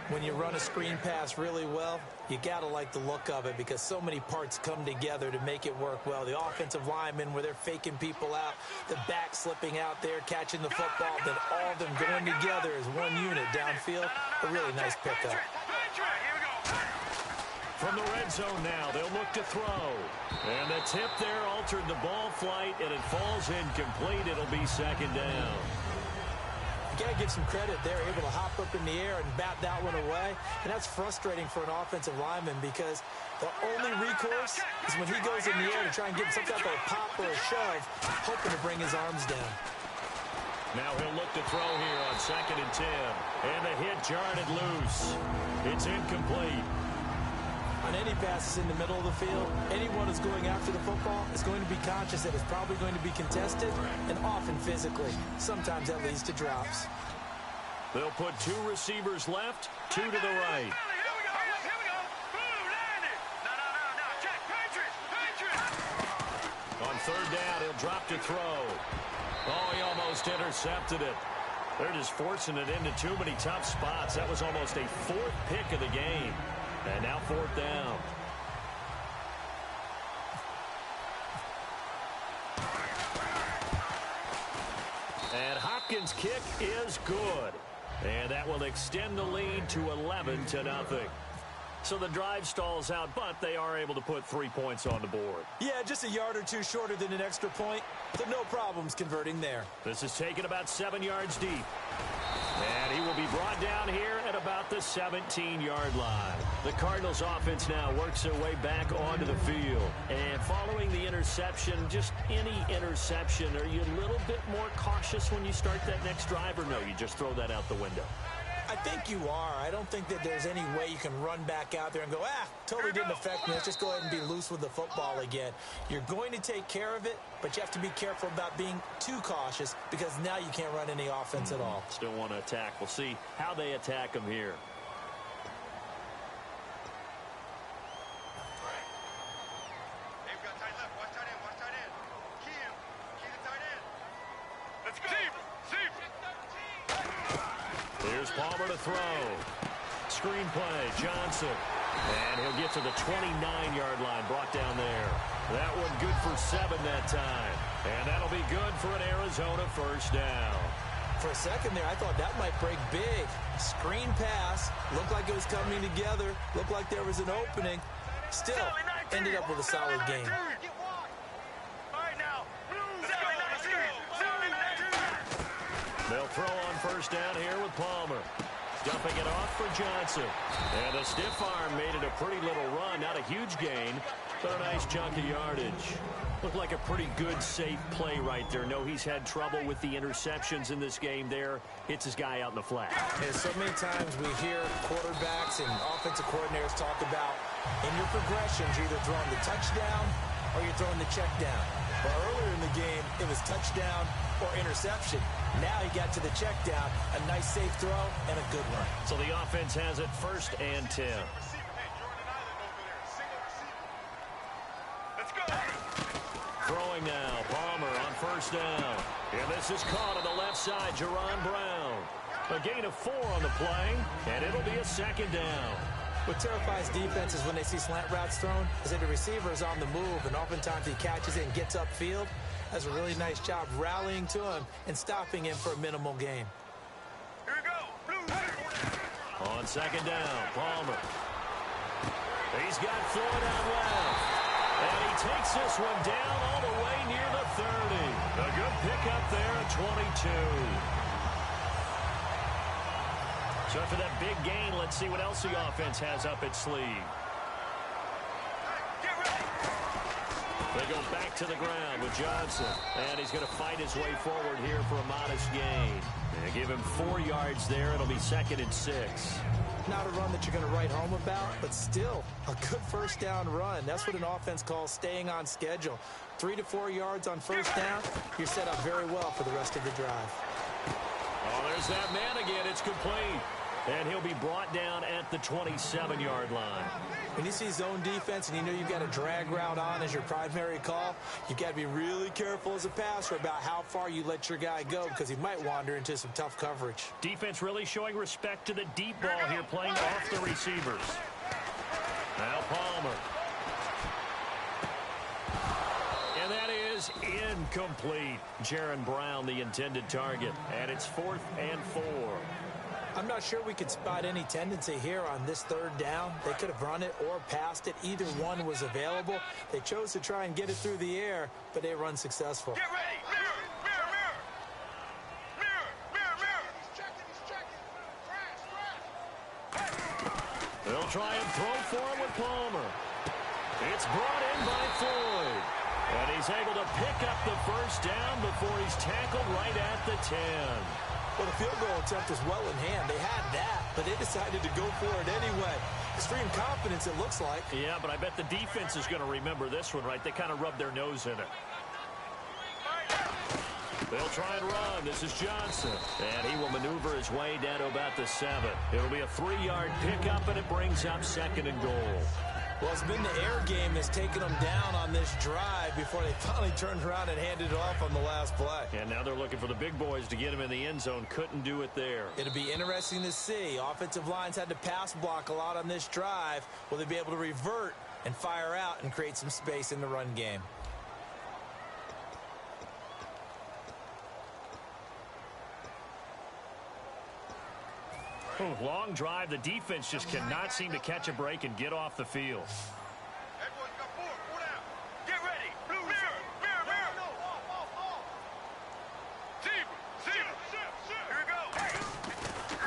When you run a screen pass really well, you got to like the look of it because so many parts come together to make it work well. The offensive linemen where they're faking people out, the back slipping out there, catching the football, then all of them going together as one unit downfield. A really nice pickup.
From the red zone now, they'll look to throw. And the tip there altered the ball flight, and it falls incomplete. It'll be second down.
You got to give some credit. They're able to hop up in the air and bat that one away. And that's frustrating for an offensive lineman because the only recourse is when he goes in the air to try and get some type of a pop or a shove, hoping to bring his arms down.
Now he'll look to throw here on 2nd and 10. And the hit jarred it loose. It's incomplete.
On any passes in the middle of the field, anyone who's going after the football is going to be conscious that it's probably going to be contested and often physically. Sometimes that leads to drops.
They'll put 2 receivers left, 2 to the right. On 3rd down, he'll drop to throw. Oh, he almost intercepted it. They're just forcing it into too many tough spots. That was almost a 4th pick of the game. And now 4th down. And Hopkins' kick is good. And that will extend the lead to 11-0. So the drive stalls out, but they are able to put 3 points on the board.
Yeah, just a yard or 2 shorter than an extra point. So no problems converting there.
This is taken about 7 yards deep. And he will be brought down here at about the 17-yard line. The Cardinals offense now works their way back onto the field. And following the interception, just any interception, are you a little bit more cautious when you start that next drive, or no, you just throw that out the window?
I think you are. I don't think that there's any way you can run back out there and go, totally didn't affect me. Let's just go ahead and be loose with the football again. You're going to take care of it, but you have to be careful about being too cautious because now you can't run any offense at all.
Still want to attack. We'll see how they attack them here.
They've got tight left. Watch tight end. Watch tight end. Key him. Key the tight end. Let's go.
Here's Palmer to throw. Screen play, Johnson. And he'll get to the 29-yard line, brought down there. That one good for 7 that time. And that'll be good for an Arizona 1st down.
For a second there, I thought that might break big. Screen pass. Looked like it was coming together. Looked like there was an opening. Still, ended up with a solid game.
They'll throw on 1st down here with Palmer. Dumping it off for Johnson. And a stiff arm made it a pretty little run. Not a huge gain, but a nice chunk of yardage. Looked like a pretty good, safe play right there. No, he's had trouble with the interceptions in this game there. Hits his guy out in the flat.
And so many times we hear quarterbacks and offensive coordinators talk about in your progressions, you're either throwing the touchdown or you're throwing the check down. But earlier in the game, it was touchdown or interception. Now he got to the check down, a nice safe throw, and a good one.
So the offense has it 1st and 10.
Let's go.
Throwing now, Palmer on 1st down. And this is caught on the left side, Jerron Brown. A gain of 4 on the play, and it'll be a 2nd down.
What terrifies defenses when they see slant routes thrown is that the receiver is on the move, and oftentimes he catches it and gets upfield. Does a really nice job rallying to him and stopping him for a minimal gain.
Here we go.
On 2nd down, Palmer. He's got Floyd out left. And he takes this one down all the way near the 30. A good pickup there at 22. So after that big gain, let's see what else the offense has up its sleeve. They go back to the ground with Johnson. And he's going to fight his way forward here for a modest gain. They give him 4 yards there. It'll be 2nd and 6.
Not a run that you're going to write home about, but still a good 1st down run. That's what an offense calls staying on schedule. 3 to 4 yards on 1st down. You're set up very well for the rest of the drive.
Oh, there's that man again. It's complete. And he'll be brought down at the 27-yard line.
When you see zone defense and you know you've got a drag route on as your primary call, you've got to be really careful as a passer about how far you let your guy go because he might wander into some tough coverage.
Defense really showing respect to the deep ball here, playing off the receivers. Now Palmer. And that is incomplete. Jerron Brown, the intended target. And it's 4th and 4.
I'm not sure we could spot any tendency here on this 3rd down. They could have run it or passed it. Either one was available. They chose to try and get it through the air, but they were unsuccessful.
Get ready. Mirror, mirror, mirror. Mirror, mirror, mirror.
try and throw for him with Palmer. It's brought in by Floyd. And he's able to pick up the first down before he's tackled right at the 10.
Well, the field goal attempt was well in hand. They had that, but they decided to go for it anyway. Extreme confidence, it looks like.
Yeah, but I bet the defense is going to remember this one, right? They kind of rubbed their nose in it. They'll try and run. This is Johnson. And he will maneuver his way down to about the 7. It'll be a 3-yard pickup, and it brings up 2nd and goal.
Well, it's been the air game that's taken them down on this drive before they finally turned around and handed it off on the last play.
And now they're looking for the big boys to get him in the end zone. Couldn't do it there.
It'll be interesting to see. Offensive lines had to pass block a lot on this drive. Will they be able to revert and fire out and create some space in the run game?
Long drive. The defense just cannot seem to catch a break and get off the field.
Everyone's got 4 down. Get ready. Blue mirror. Zebra. Here we go.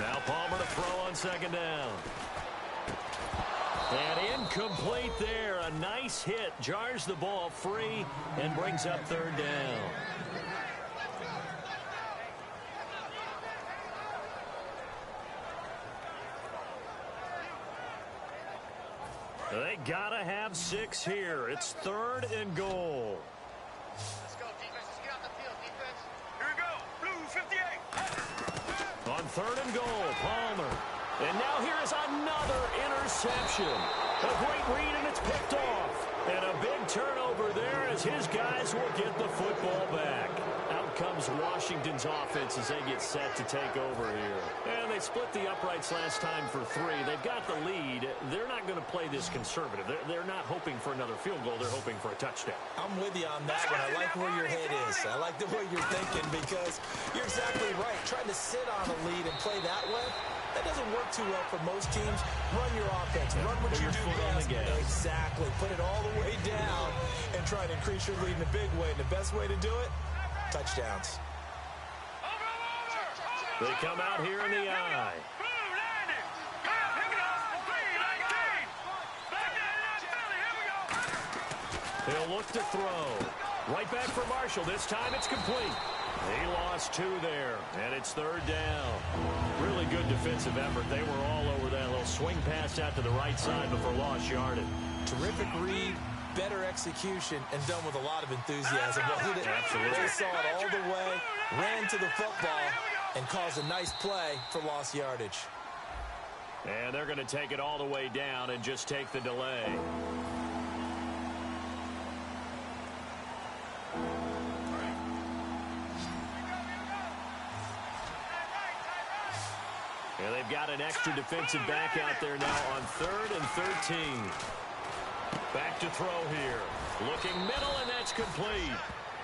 Now Palmer to throw on 2nd down. And incomplete there. A nice hit. Jars the ball free and brings up 3rd down. They gotta have 6 here. It's 3rd and goal.
Let's go, defense. Let's get out the field, defense. Here we go. Blue 58.
On 3rd and goal, Palmer. And now here is another interception. A great read, and it's picked off. And a big turnover there as his guys will get the football back. Out comes Washington's offense as they get set to take over here. And they split the uprights last time for 3. They've got the lead. They're not going to play this conservative. They're not hoping for another field goal. They're hoping for a touchdown.
I'm with you on that one. I like where your head is. I like the way you're thinking because you're exactly right. Trying to sit on a lead and play that way, that doesn't work too well for most teams. Run your offense. Run what you do best. Exactly. Put it all the way down and try to increase your lead in a big way. And the best way to do it, touchdowns.
They come out here in the eye. He'll look to throw. Right back for Marshall. This time it's complete. He lost 2 there, and it's 3rd down. Really good defensive effort. They were all over that little swing pass out to the right side before lost yardage.
Terrific read, better execution, and done with a lot of enthusiasm. Wasn't it?
Absolutely.
They saw it all the way, ran to the football, and caused a nice play for lost yardage.
And they're going to take it all the way down and just take the delay. And they've got an extra defensive back out there now on 3rd and 13. Back to throw here. Looking middle, and that's complete.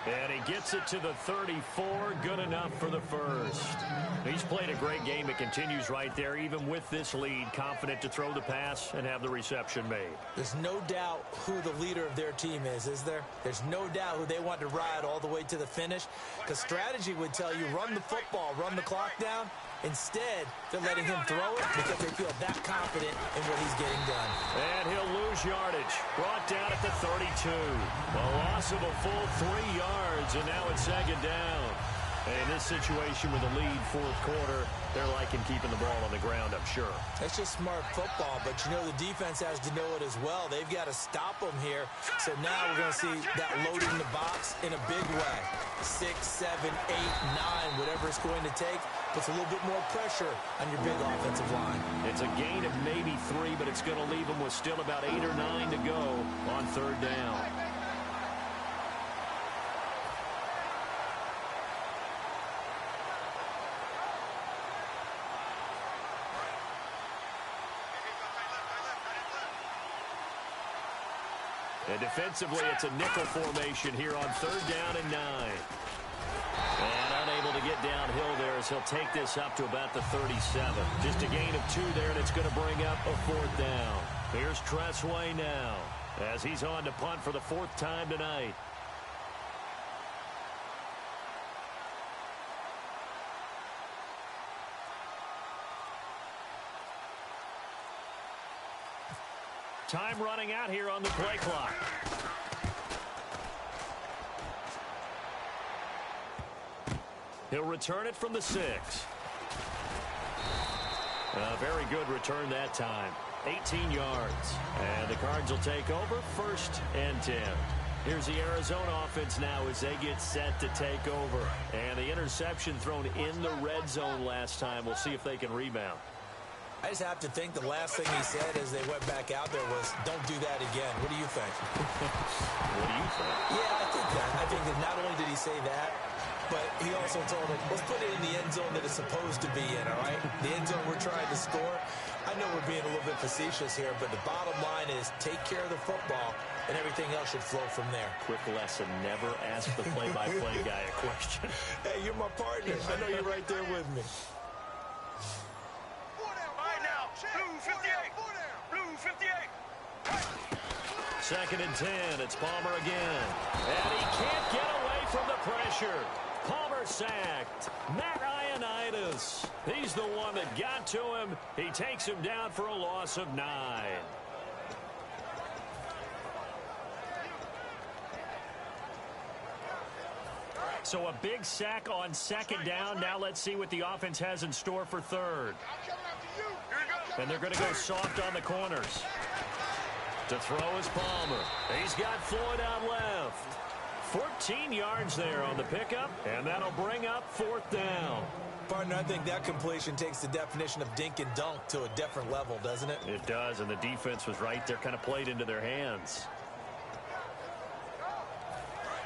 And he gets it to the 34. Good enough for the first. He's played a great game. It continues right there, even with this lead. Confident to throw the pass and have the reception made.
There's no doubt who the leader of their team is there? There's no doubt who they want to ride all the way to the finish. Because strategy would tell you, run the football, run the clock down. Instead, they're letting him throw it because they feel that confident in what he's getting done.
And he'll lose yardage. Brought down at the 32. A loss of a full 3 yards, and now it's 2nd down. And in this situation with a lead 4th quarter, they're liking keeping the ball on the ground, I'm sure.
That's just smart football, but you know the defense has to know it as well. They've got to stop them here. So now we're going to see that loading the box in a big way. 6, 7, 8, 9, whatever it's going to take, puts a little bit more pressure on your big offensive line.
It's a gain of maybe 3, but it's going to leave them with still about 8 or 9 to go on 3rd down. And defensively, it's a nickel formation here on 3rd down and 9. And unable to get downhill there as he'll take this up to about the 37. Just a gain of 2 there, and it's going to bring up a 4th down. Here's Tressway now as he's on to punt for the 4th time tonight. Time running out here on the play clock. He'll return it from the 6. A very good return that time. 18 yards. And the Cards will take over 1st and 10. Here's the Arizona offense now as they get set to take over. And the interception thrown in the red zone last time. We'll see if they can rebound.
I just have to think the last thing he said as they went back out there was, don't do that again. What do you think?
What do you think?
Yeah, I think that. I think that not only did he say that, but he also told him, let's put it in the end zone that it's supposed to be in, all right? The end zone we're trying to score. I know we're being a little bit facetious here, but the bottom line is take care of the football, and everything else should flow from there.
Quick lesson, never ask the play-by-play guy a question.
Hey, you're my partner. I know you're right there with me.
Blue 58. Blue 58.
2nd and 10. It's Palmer again. And he can't get away from the pressure. Palmer sacked. Matt Ioannidis. He's the one that got to him. He takes him down for a loss of 9. So a big sack on 2nd down. Now let's see what the offense has in store for 3rd. And they're going to go soft on the corners. To throw is Palmer. He's got Floyd out left. 14 yards there on the pickup, and that'll bring up 4th down.
Partner, I think that completion takes the definition of dink and dunk to a different level, doesn't it?
It does, and the defense was right there, kind of played into their hands.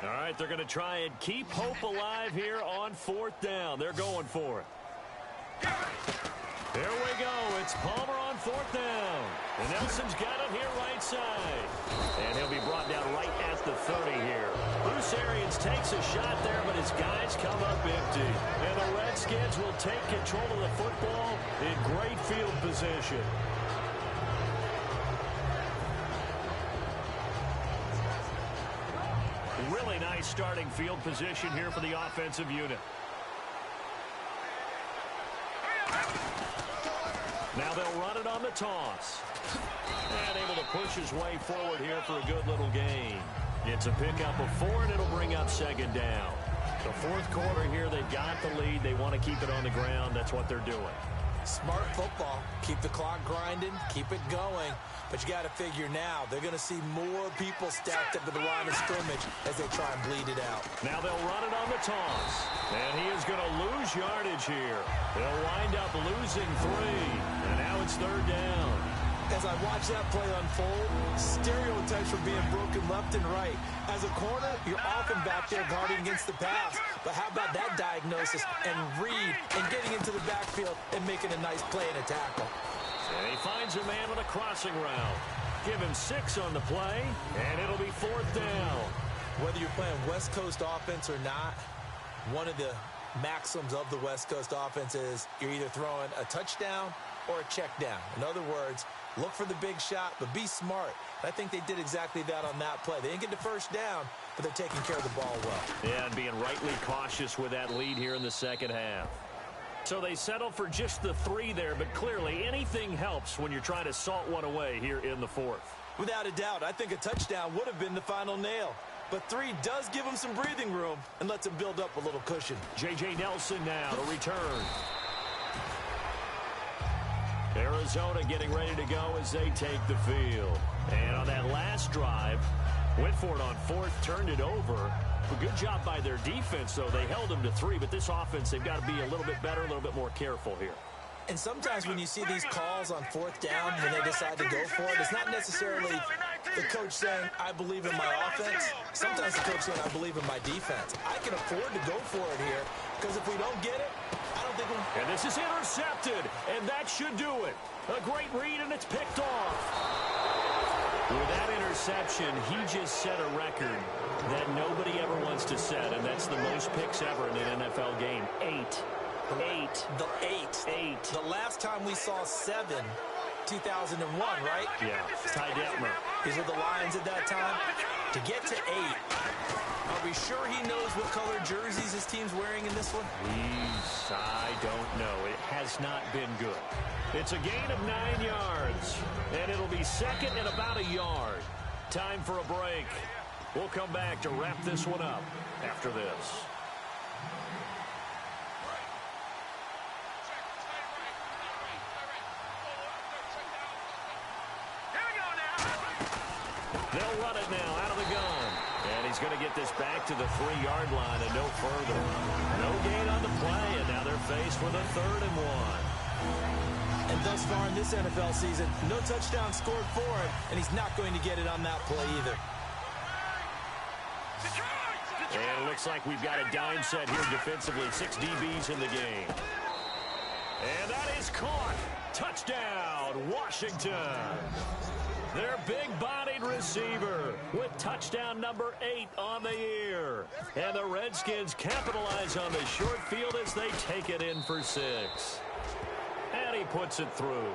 All right, they're going to try and keep hope alive here on 4th down. They're going for it. There we go. It's Palmer on 4th down. And Nelson's got it here right side. And he'll be brought down right at the 30 here. Bruce Arians takes a shot there, but his guys come up empty. And the Redskins will take control of the football in great field position. Really nice starting field position here for the offensive unit. Now they'll run it on the toss. And able to push his way forward here for a good little gain. It's a pickup of 4, and it'll bring up 2nd down. The 4th quarter here, they've got the lead. They want to keep it on the ground. That's what they're doing.
Smart football. Keep the clock grinding. Keep it going. But you got to figure now, they're going to see more people stacked up at the line of scrimmage as they try and bleed it out.
Now they'll run it on the toss. And he is going to lose yardage here. They'll wind up losing 3. And now it's 3rd down.
As I watch that play unfold, stereotypes are being broken left and right. As a corner, you're often back there guarding against the pass. But how about that diagnosis and read and getting into the backfield and making a nice play and a tackle?
And he finds a man on a crossing route. Give him 6 on the play, and it'll be 4th down.
Whether you're playing West Coast offense or not, one of the maxims of the West Coast offense is you're either throwing a touchdown or a check down. In other words, look for the big shot, but be smart. I think they did exactly that on that play. They didn't get the 1st down, but they're taking care of the ball well.
Yeah, and being rightly cautious with that lead here in the 2nd half. So they settle for just the 3 there, but clearly anything helps when you're trying to salt one away here in the 4th.
Without a doubt, I think a touchdown would have been the final nail. But 3 does give them some breathing room and lets them build up a little cushion.
J.J. Nelson now to return. Arizona getting ready to go as they take the field. And on that last drive, went for it on 4th, turned it over. A good job by their defense, though. They held them to 3, but this offense, they've got to be a little bit better, a little bit more careful here.
And sometimes when you see these calls on 4th down, when they decide to go for it, it's not necessarily the coach saying, I believe in my offense. Sometimes the coach saying, I believe in my defense. I can afford to go for it here, because if we don't get it, I don't think we'll...
And this is intercepted, and that should do it. A great read, and it's picked off. With that interception, he just set a record that nobody ever wants to set, and that's the most picks ever in an NFL game. 8.
The last time we saw 7, 2001, right?
Yeah, Ty Detmer.
These were the Lions at that time. To get to 8, are we sure he knows what color jerseys his team's wearing in this one?
I don't know. It has not been good. It's a gain of 9 yards, and it'll be second and about a yard. Time for a break. We'll come back to wrap this one up after this. They'll run it now out of the gun. And he's going to get this back to the 3-yard line and no further. No gain on the play, and now they're faced with a 3rd and 1.
And thus far in this NFL season, no touchdown scored for him, and he's not going to get it on that play either.
And it looks like we've got a dime set here defensively. 6 DBs in the game. And that is caught. Touchdown, Washington. Their big-bodied receiver with touchdown number 8 on the year. And the Redskins capitalize on the short field as they take it in for 6. And he puts it through.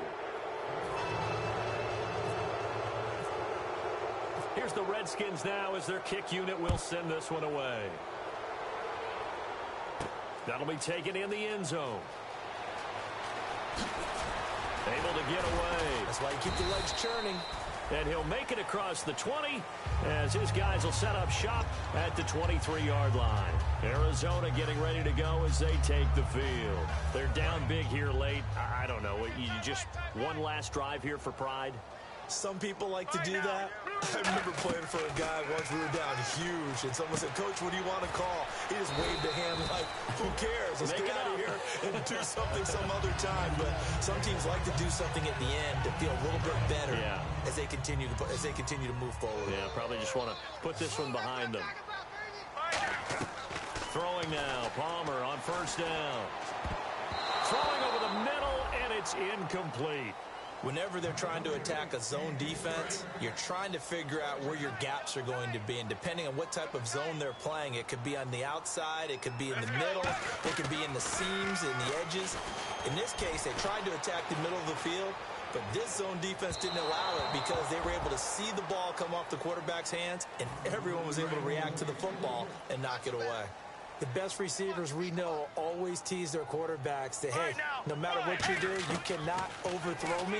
Here's the Redskins now as their kick unit will send this one away. That'll be taken in the end zone. Able to get away.
That's why you keep the legs churning.
And he'll make it across the 20 as his guys will set up shop at the 23-yard line. Arizona getting ready to go as they take the field. They're down big here late. I don't know. You just one last drive here for pride?
Some people like to do that. I remember playing for a guy once. We were down huge, and someone said, "Coach, what do you want to call?" He just waved a hand like, "Who cares? Let's get out of here and do something some other time." But some teams like to do something at the end to feel a little bit better as they continue to move forward.
Yeah, probably just want to put this one behind them. Throwing now, Palmer on first down. Throwing over the middle, and it's incomplete.
Whenever they're trying to attack a zone defense, you're trying to figure out where your gaps are going to be. And depending on what type of zone they're playing, it could be on the outside, it could be in the middle, it could be in the seams, in the edges. In this case, they tried to attack the middle of the field, but this zone defense didn't allow it because they were able to see the ball come off the quarterback's hands, and everyone was able to react to the football and knock it away. The best receivers we know always tease their quarterbacks that, hey, no matter what you do, you cannot overthrow me.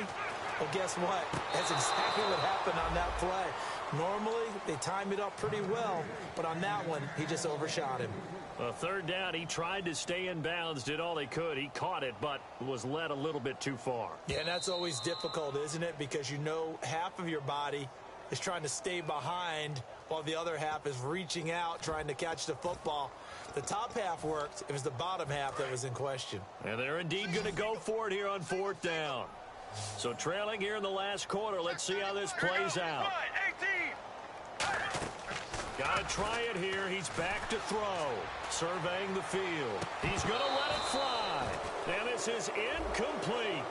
Well, guess what? That's exactly what happened on that play. Normally, they time it up pretty well, but on that one, he just overshot him.
Well, 3rd down, he tried to stay in bounds, did all he could. He caught it, but was led a little bit too far.
Yeah, and that's always difficult, isn't it? Because you know half of your body is trying to stay behind while the other half is reaching out, trying to catch the football. The top half worked. It was the bottom half that was in question.
And they're indeed going to go for it here on 4th down. So trailing here in the last quarter. Let's see how this plays out. Got to try it here. He's back to throw. Surveying the field. He's going to let it fly. And this is incomplete.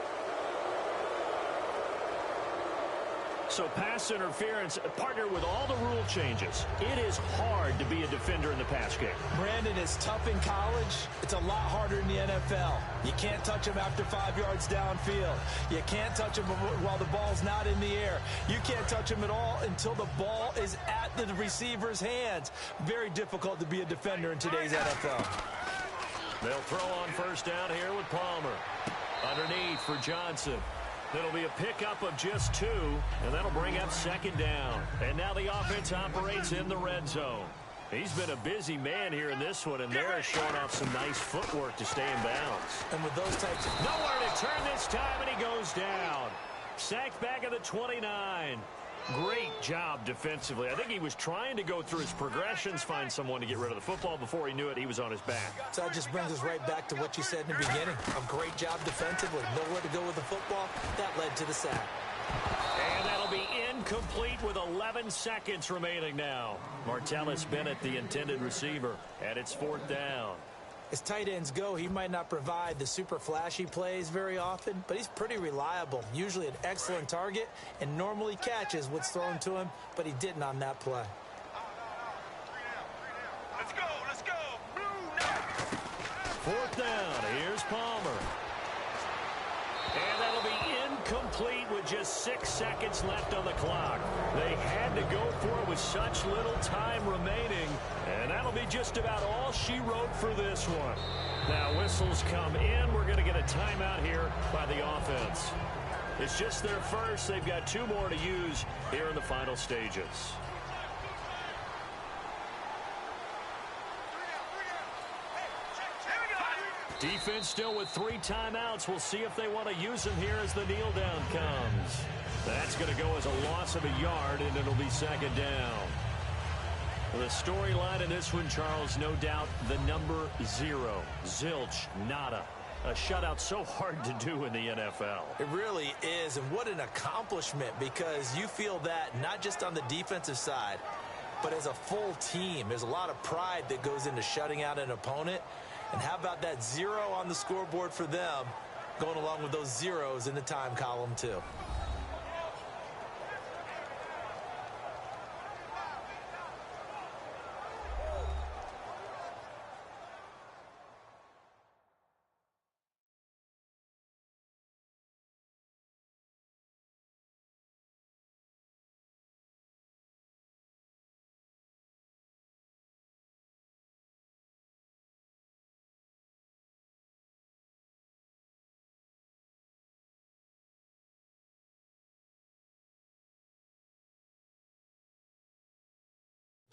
So pass interference, partner with all the rule changes. It is hard to be a defender in the pass game.
Brandon, is tough in college. It's a lot harder in the NFL. You can't touch him after 5 yards downfield. You can't touch him while the ball's not in the air. You can't touch him at all until the ball is at the receiver's hands. Very difficult to be a defender in today's NFL.
They'll throw on first down here with Palmer. Underneath for Johnson. It'll be a pickup of just 2, and that'll bring up 2nd down. And now the offense operates in the red zone. He's been a busy man here in this one, and they're showing off some nice footwork to stay in bounds.
And with those types of...
Nowhere to turn this time, and he goes down. Sacked back at the 29. Great job defensively. I think he was trying to go through his progressions, find someone to get rid of the football. Before he knew it, he was on his back.
So that just brings us right back to what you said in the beginning. A great job defensively. Nowhere to go with the football. That led to the sack.
And that'll be incomplete with 11 seconds remaining now. Martellus Bennett, the intended receiver, and it's 4th down.
As tight ends go, he might not provide the super flashy plays very often, but he's pretty reliable. Usually an excellent target and normally catches what's thrown to him, but he didn't on that play.
Let's go, let's go. Blue now.
4th down. Here's Palmer. And that'll be Incomplete with just 6 seconds left on the clock. They had to go for it with such little time remaining, and that'll be just about all she wrote for this one. Now whistles come in. We're going to get a timeout here by the offense. It's just their first. They've got 2 more to use here in the final stages. Defense still with 3 timeouts. We'll see if they want to use them here as the kneel down comes. That's going to go as a loss of a yard, and it'll be 2nd down. The storyline in this one, Charles, no doubt the number 0. Zilch, nada. A shutout so hard to do in the NFL.
It really is, and what an accomplishment, because you feel that not just on the defensive side, but as a full team. There's a lot of pride that goes into shutting out an opponent. And how about that 0 on the scoreboard for them, going along with those zeros in the time column, too.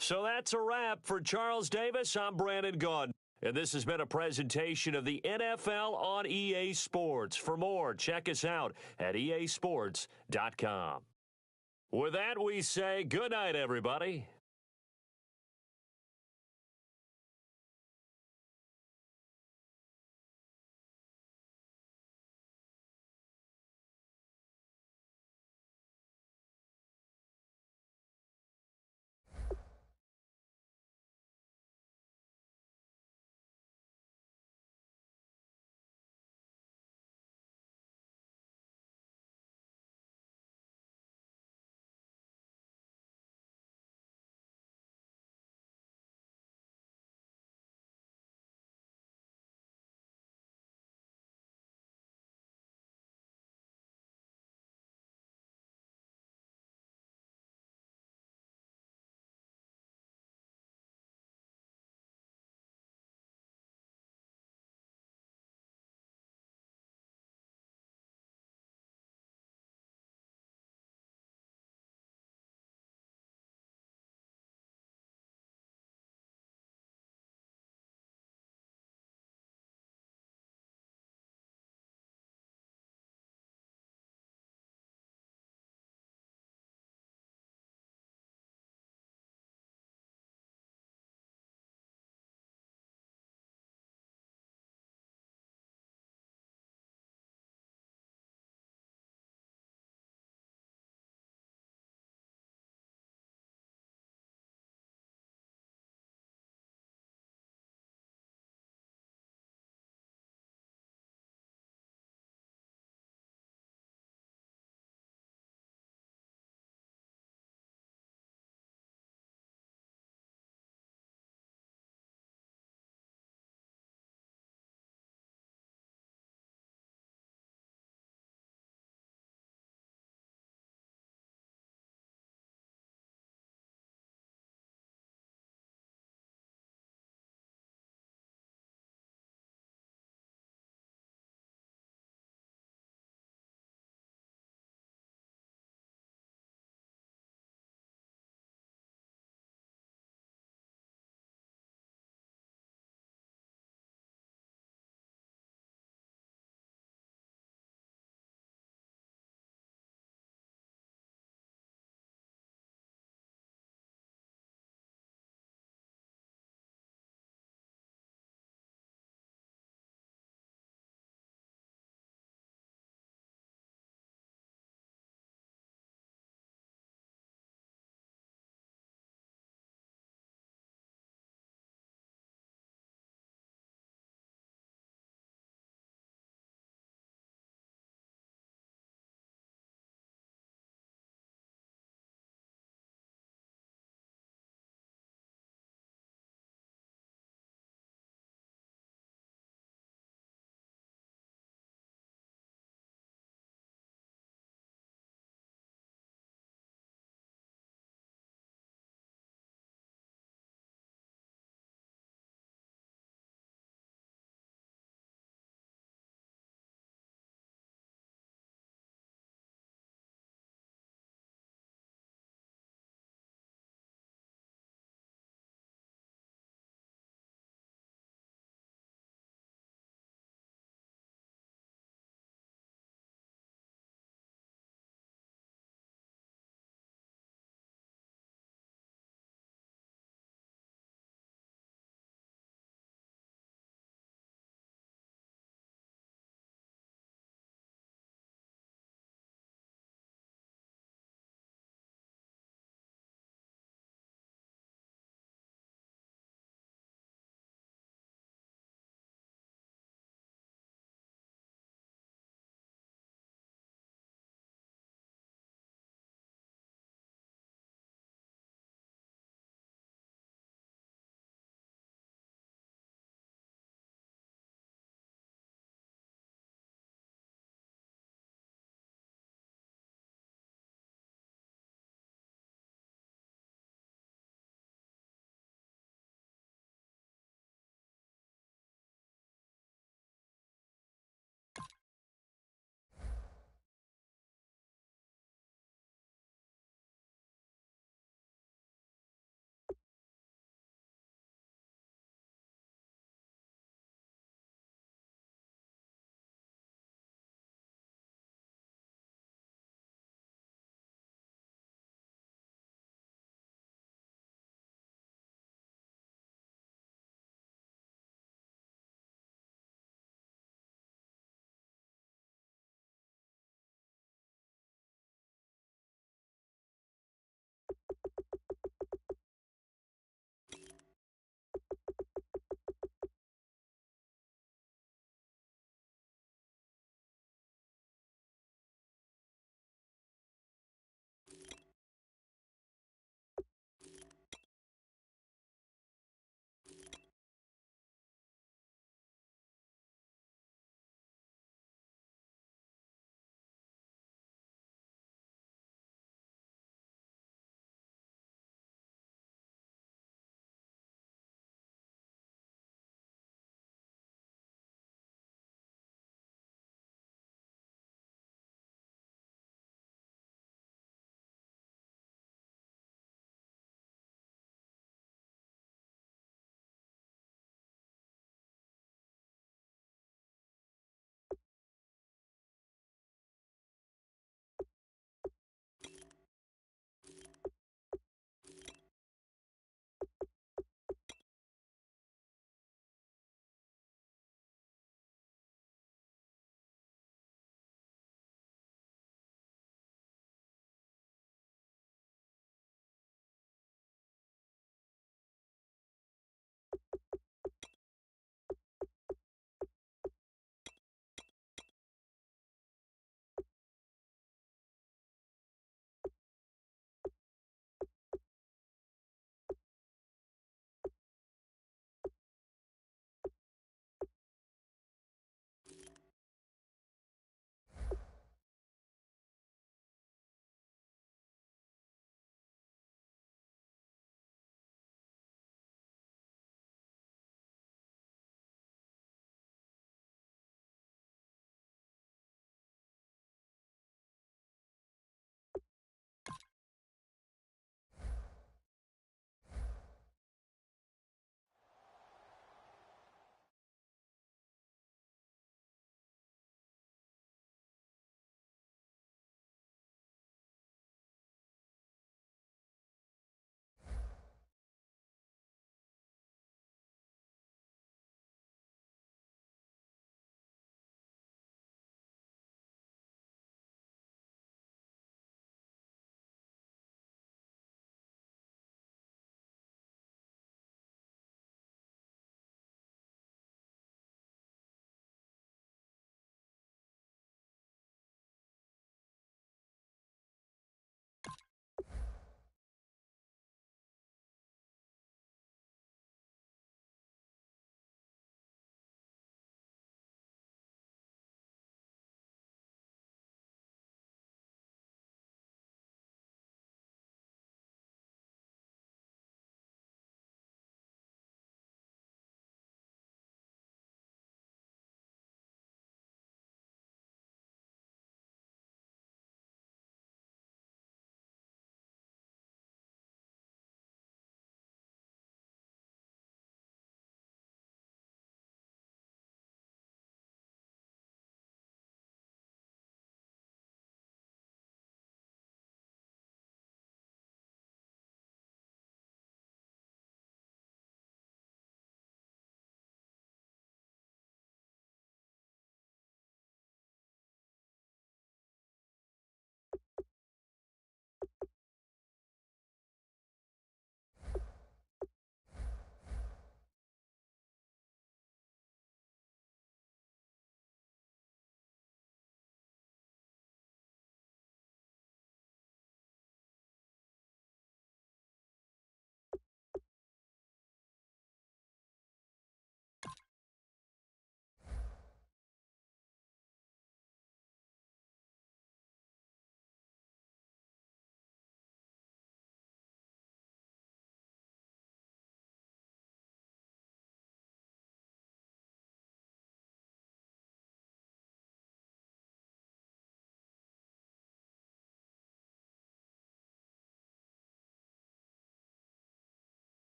So that's a wrap for Charles Davis. I'm Brandon Gaudin, and this has been a presentation of the NFL on EA Sports. For more, check us out at easports.com. With that, we say good night, everybody.